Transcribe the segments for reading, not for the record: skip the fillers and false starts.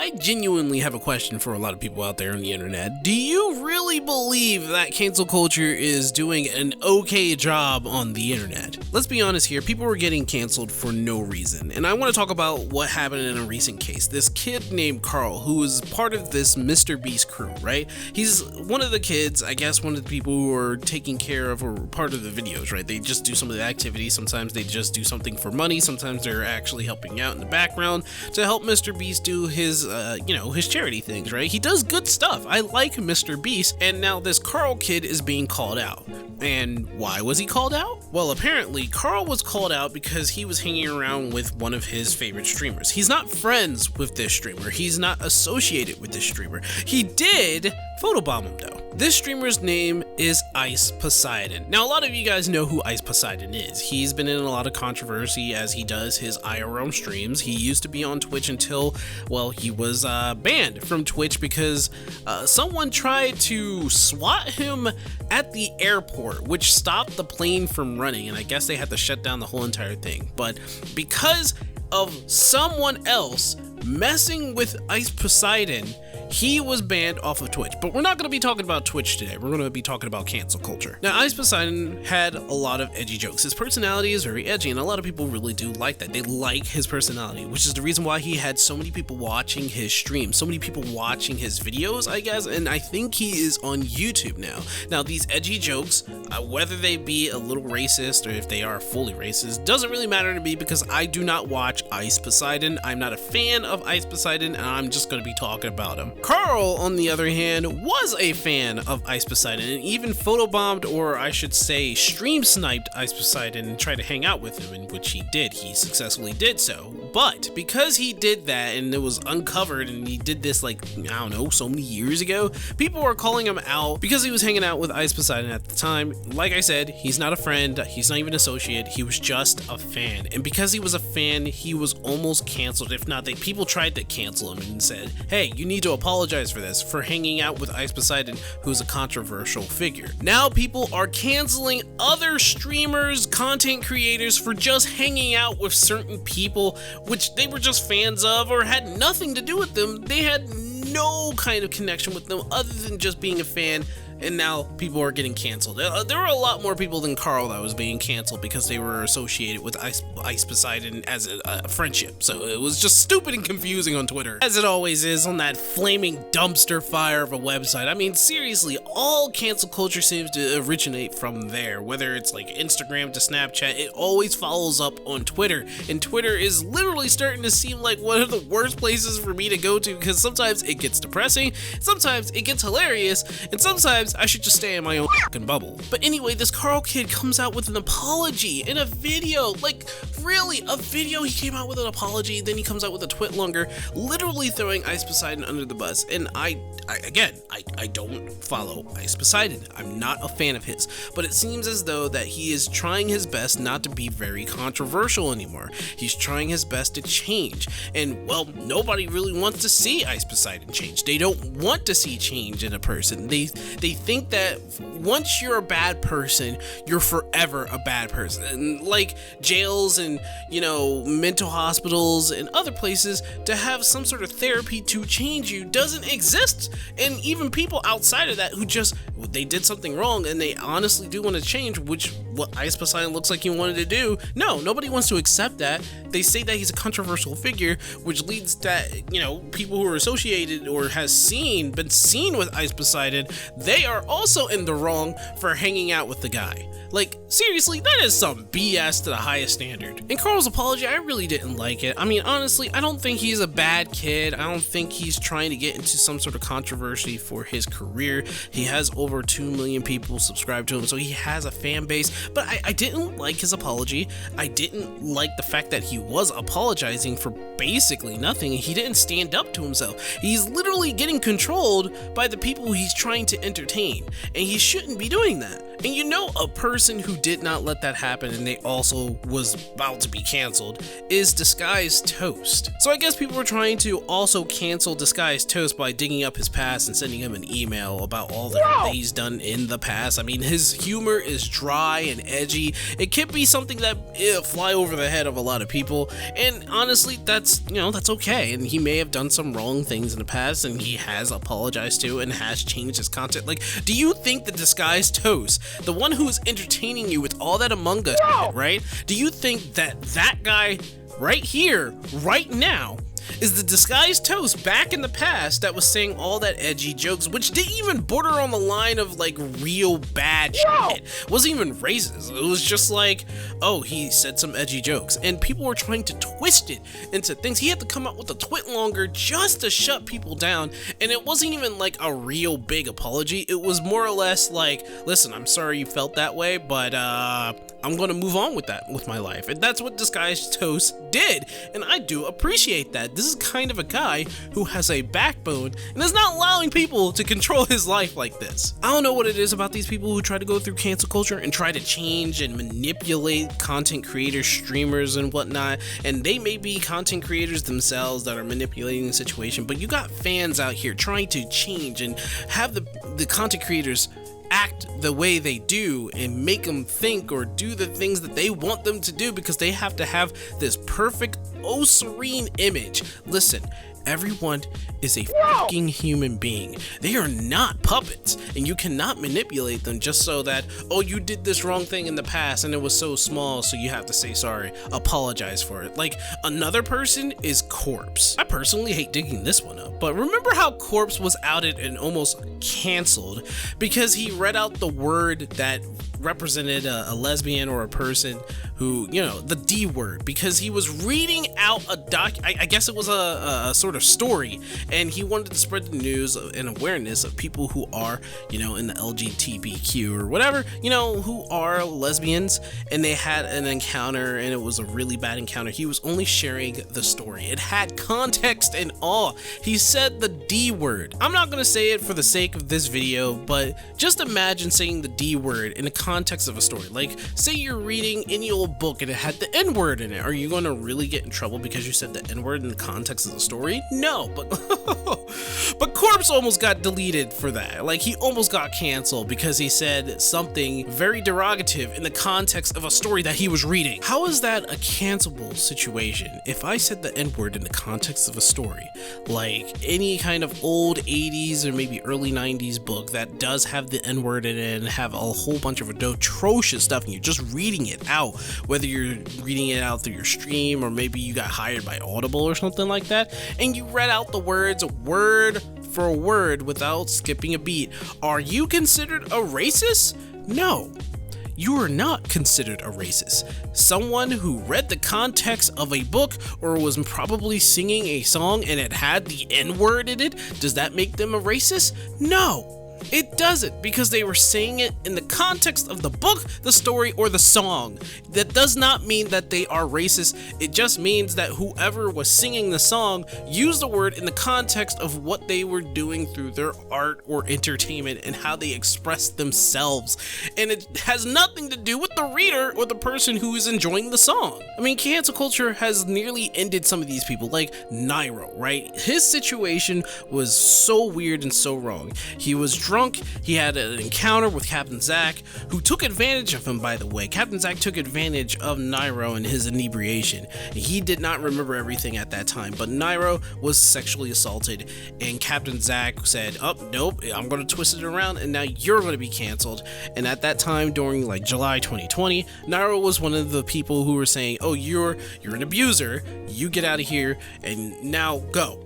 I genuinely have a question for a lot of people out there on the internet. Do you really believe that cancel culture is doing an okay job on the internet? Let's be honest here, people were getting canceled for no reason, and I want to talk about what happened in a recent case. This kid named Carl, who was part of this Mr. Beast crew, right? He's one of the kids, I guess one of the people who are taking care of or part of the videos, right? They just do some of the activities, sometimes they just do something for money, sometimes they're actually helping out in the background to help Mr. Beast do his his charity things, right? He does good stuff. I like Mr. Beast, and now this Carl kid is being called out. And why was he called out? Well, apparently Carl was called out because he was hanging around with one of his favorite streamers. He's not friends with this streamer. He's not associated with this streamer. He did photobomb him though. This streamer's name is Ice Poseidon. Now, a lot of you guys know who Ice Poseidon is. He's been in a lot of controversy as he does his IRL streams. He used to be on Twitch until, well, he was banned from Twitch because someone tried to swat him at the airport, which stopped the plane from running, and I guess they had to shut down the whole entire thing. But because of someone else messing with Ice Poseidon, he was banned off of Twitch. But we're not going to be talking about Twitch today. We're going to be talking about cancel culture. Now, Ice Poseidon had a lot of edgy jokes. His personality is very edgy, and a lot of people really do like that. They like his personality, which is the reason why he had so many people watching his stream, so many people watching his videos, I guess, and I think he is on YouTube now. Now, these edgy jokes, whether they be a little racist or if they are fully racist, doesn't really matter to me because I do not watch Ice Poseidon. I'm not a fan of Ice Poseidon, and I'm just going to be talking about him. Carl, on the other hand, was a fan of Ice Poseidon and even photobombed, or I should say stream sniped Ice Poseidon and tried to hang out with him, in which he did. He successfully did so. But because he did that and it was uncovered and he did this like, I don't know, so many years ago, people were calling him out because he was hanging out with Ice Poseidon at the time. Like I said, he's not a friend, he's not even an associate, he was just a fan. And because he was a fan, he was almost canceled. If not, people tried to cancel him and said, hey, you need to apologize for this, for hanging out with Ice Poseidon, who's a controversial figure. Now people are canceling other streamers, content creators for just hanging out with certain people which they were just fans of or had nothing to do with them. They had no kind of connection with them other than just being a fan. And now people are getting canceled. There were a lot more people than Carl that was being canceled because they were associated with Ice Poseidon as a friendship. So it was just stupid and confusing on Twitter, as it always is on that flaming dumpster fire of a website. I mean, seriously, all cancel culture seems to originate from there. Whether it's like Instagram to Snapchat, it always follows up on Twitter. And Twitter is literally starting to seem like one of the worst places for me to go to because sometimes it gets depressing, sometimes it gets hilarious, and sometimes I should just stay in my own fucking bubble. But anyway, this Carl kid comes out with an apology in a video. Like, really, a video? He came out with an apology, then he comes out with a twitlonger, literally throwing Ice Poseidon under the bus. And I don't follow Ice Poseidon. I'm not a fan of his. But it seems as though that he is trying his best not to be very controversial anymore. He's trying his best to change. And, well, nobody really wants to see Ice Poseidon change. They don't want to see change in a person. They think that once you're a bad person, you're forever a bad person. And like jails and, mental hospitals and other places, to have some sort of therapy to change you doesn't exist. And even people outside of that who they did something wrong and they honestly do want to change, which what Ice Poseidon looks like he wanted to do, no, nobody wants to accept that. They say that he's a controversial figure, which leads that, people who are associated or been seen with Ice Poseidon, they are also in the wrong for hanging out with the guy. Like, seriously, that is some BS to the highest standard. And Carl's apology, I really didn't like it. I mean, honestly, I don't think he's a bad kid. I don't think he's trying to get into some sort of controversy for his career. He has over 2 million people subscribed to him, so he has a fan base. But I didn't like his apology. I didn't like the fact that he was apologizing for basically nothing. He didn't stand up to himself. He's literally getting controlled by the people he's trying to entertain, and he shouldn't be doing that. And you know, a person who did not let that happen and they also was about to be canceled is Disguised Toast. So I guess people were trying to also cancel Disguised Toast by digging up his past and sending him an email about all that he's done in the past. I mean, his humor is dry and edgy. It could be something that fly over the head of a lot of people, and honestly, that's okay. And he may have done some wrong things in the past, and he has apologized to and has changed his content. Like, do you think the Disguised Toast, the one who is entertaining you with all that Among Us shit, right? Do you think that guy right here, right now, is the Disguised Toast back in the past that was saying all that edgy jokes, which didn't even border on the line of like real bad shit? It wasn't even racist. It was just like, oh, he said some edgy jokes, and people were trying to twist it into things. He had to come up with a twit longer just to shut people down, and it wasn't even like a real big apology. It was more or less like, listen, I'm sorry you felt that way, but I'm gonna move on with that with my life. And that's what Disguised Toast did, and I do appreciate that. This is kind of a guy who has a backbone and is not allowing people to control his life like this. I don't know what it is about these people who try to go through cancel culture and try to change and manipulate content creators, streamers, and whatnot. And they may be content creators themselves that are manipulating the situation, but you got fans out here trying to change and have the content creators act the way they do and make them think or do the things that they want them to do because they have to have this perfect, serene image. Listen, everyone is a fucking human being. They are not puppets, and you cannot manipulate them just so that, oh, you did this wrong thing in the past and it was so small, so you have to say sorry, apologize for it. Like, another person is Corpse. I personally hate digging this one up, but remember how Corpse was outed and almost canceled because he read out the word that represented a lesbian or a person who, the D word, because he was reading out I guess it was a sort of story, and he wanted to spread the news and awareness of people who are, in the LGBTQ or whatever, who are lesbians, and they had an encounter and it was a really bad encounter. He was only sharing the story. It had context and all. He said the D word. I'm not gonna say it for the sake of this video, but just imagine saying the D word in the context of a story. Like, say you're reading any old book and it had the N word in it. Are you gonna really get in trouble because you said the N word in the context of the story? No, but Corpse almost got deleted for that. Like, he almost got canceled because he said something very derogative in the context of a story that he was reading. How is that a cancelable situation? If I said the N word in the context of a story, like any kind of old 80s or maybe early 90s book that does have the N word in it and have a whole bunch of atrocious stuff, and you're just reading it out, whether you're reading it out through your stream or maybe you got hired by Audible or something like that, and you read out the words word for word without skipping a beat, are you considered a racist? No. You are not considered a racist. Someone who read the context of a book or was probably singing a song and it had the N-word in it, does that make them a racist? No. It doesn't, because they were saying it in the context of the book, the story, or the song. That does not mean that they are racist. It just means that whoever was singing the song used the word in the context of what they were doing through their art or entertainment and how they expressed themselves. And it has nothing to do with the reader or the person who is enjoying the song. I mean, cancel culture has nearly ended some of these people, like Nairo, right? His situation was so weird and so wrong. He was drunk, he had an encounter with Captain Zack, who took advantage of him, by the way. Captain Zack took advantage of Nairo and his inebriation. He did not remember everything at that time, but Nairo was sexually assaulted, and Captain Zack said, oh, nope, I'm gonna twist it around, and now you're gonna be canceled. And at that time, during like July 2020, Nairo was one of the people who were saying, oh, you're an abuser, you get out of here, and now go,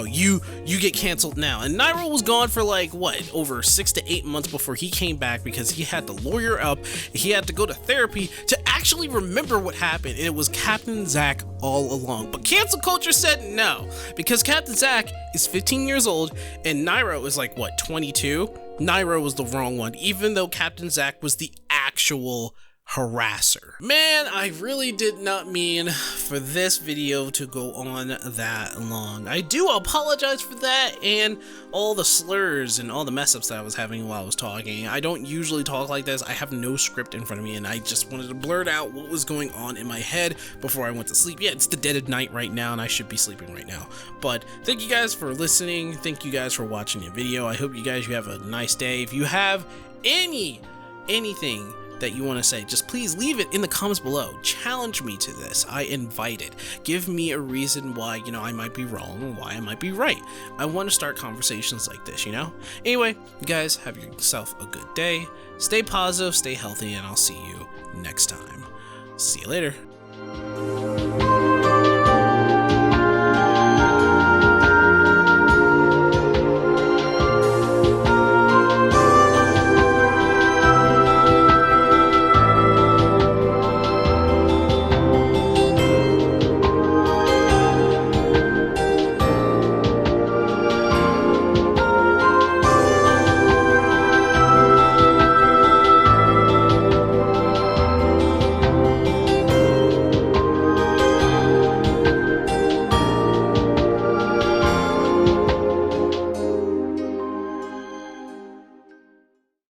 you get canceled now. And Nairo was gone for like, what, over 6 to 8 months before he came back, because he had to lawyer up, he had to go to therapy to actually remember what happened, and it was Captain Zack all along. But cancel culture said no, because Captain Zack is 15 years old and Nairo is like, what, 22? Nairo was the wrong one, even though Captain Zack was the actual harasser. Man, I really did not mean for this video to go on that long. I do apologize for that and all the slurs and all the mess ups that I was having while I was talking. I don't usually talk like this. I have no script in front of me, and I just wanted to blurt out what was going on in my head before I went to sleep. Yeah, it's the dead of night right now, and I should be sleeping right now. But thank you guys for listening. Thank you guys for watching the video. I hope you have a nice day. If you have anything that you want to say, just please leave it in the comments below. Challenge me to this. I invite it. Give me a reason why, I might be wrong and why I might be right. I want to start conversations like this, Anyway, you guys have yourself a good day. Stay positive, stay healthy, and I'll see you next time. See you later.